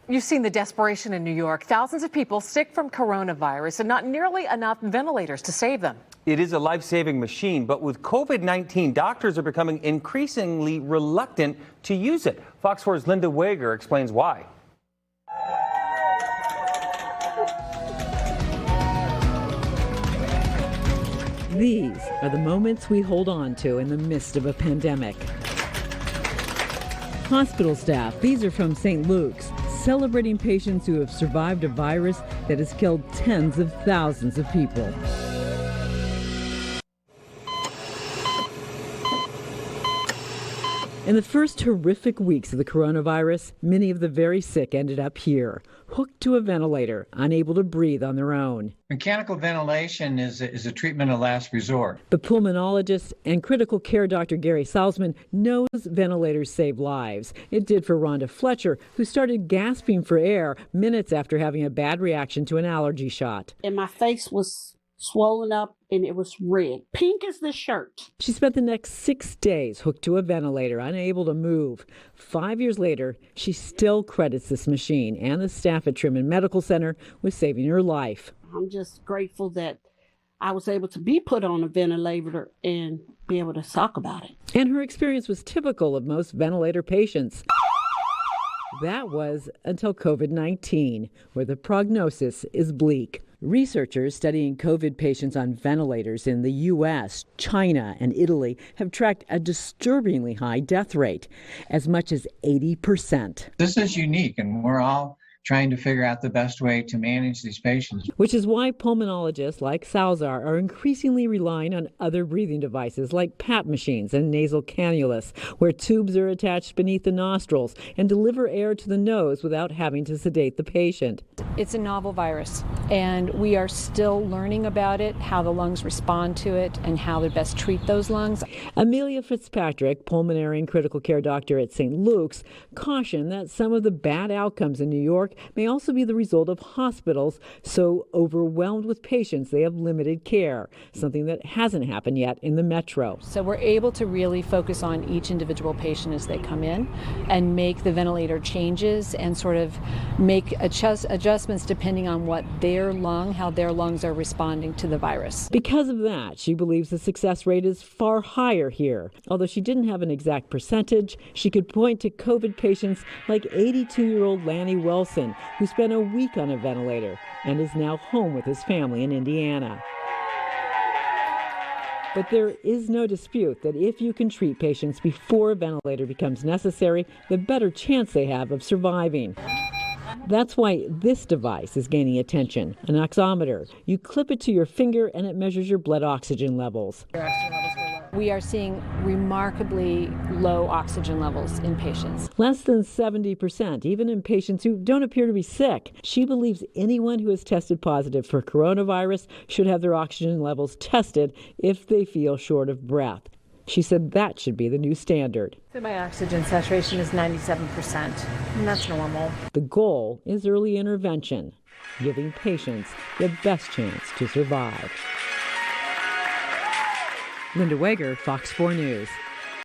You've seen the desperation in New York. Thousands of people sick from coronavirus and not nearly enough ventilators to save them. It is a life-saving machine, but with COVID-19, doctors are becoming increasingly reluctant to use it. FOX4's Linda Wager explains why. These are the moments we hold on to in the midst of a pandemic. Hospital staff, these are from St. Luke's, celebrating patients who have survived a virus that has killed tens of thousands of people. In the first horrific weeks of the coronavirus, many of the very sick ended up here, hooked to a ventilator, unable to breathe on their own. Mechanical ventilation is a treatment of last resort. The pulmonologist and critical care Dr. Gary Salzman knows ventilators save lives. It did for Rhonda Fletcher, who started gasping for air minutes after having a bad reaction to an allergy shot. And my face was swollen up and it was red, pink as the shirt. She spent the next 6 days hooked to a ventilator, unable to move. 5 years later, she still credits this machine and the staff at Truman Medical Center with saving her life. I'm just grateful that I was able to be put on a ventilator and be able to talk about it. And her experience was typical of most ventilator patients. That was until COVID-19, where the prognosis is bleak. Researchers studying COVID patients on ventilators in the U.S., China, and Italy have tracked a disturbingly high death rate, as much as 80%. This is unique, and we're all trying to figure out the best way to manage these patients. Which is why pulmonologists like Salzar are increasingly relying on other breathing devices like PAP machines and nasal cannulas, where tubes are attached beneath the nostrils and deliver air to the nose without having to sedate the patient. It's a novel virus, and we are still learning about it, how the lungs respond to it, and how to best treat those lungs. Amelia Fitzpatrick, pulmonary and critical care doctor at St. Luke's, cautioned that some of the bad outcomes in New York may also be the result of hospitals so overwhelmed with patients they have limited care, something that hasn't happened yet in the metro. So we're able to really focus on each individual patient as they come in and make the ventilator changes and sort of make adjustments depending on what how their lungs are responding to the virus. Because of that, she believes the success rate is far higher here. Although she didn't have an exact percentage, she could point to COVID patients like 82-year-old Lanny Wilson, who spent a week on a ventilator and is now home with his family in Indiana. But there is no dispute that if you can treat patients before a ventilator becomes necessary, the better chance they have of surviving. That's why this device is gaining attention, an oximeter. You clip it to your finger and it measures your blood oxygen levels. We are seeing remarkably low oxygen levels in patients. Less than 70%, even in patients who don't appear to be sick. She believes anyone who has tested positive for coronavirus should have their oxygen levels tested if they feel short of breath. She said that should be the new standard. So my oxygen saturation is 97%, and that's normal. The goal is early intervention, giving patients the best chance to survive. Linda Wager, Fox 4 News.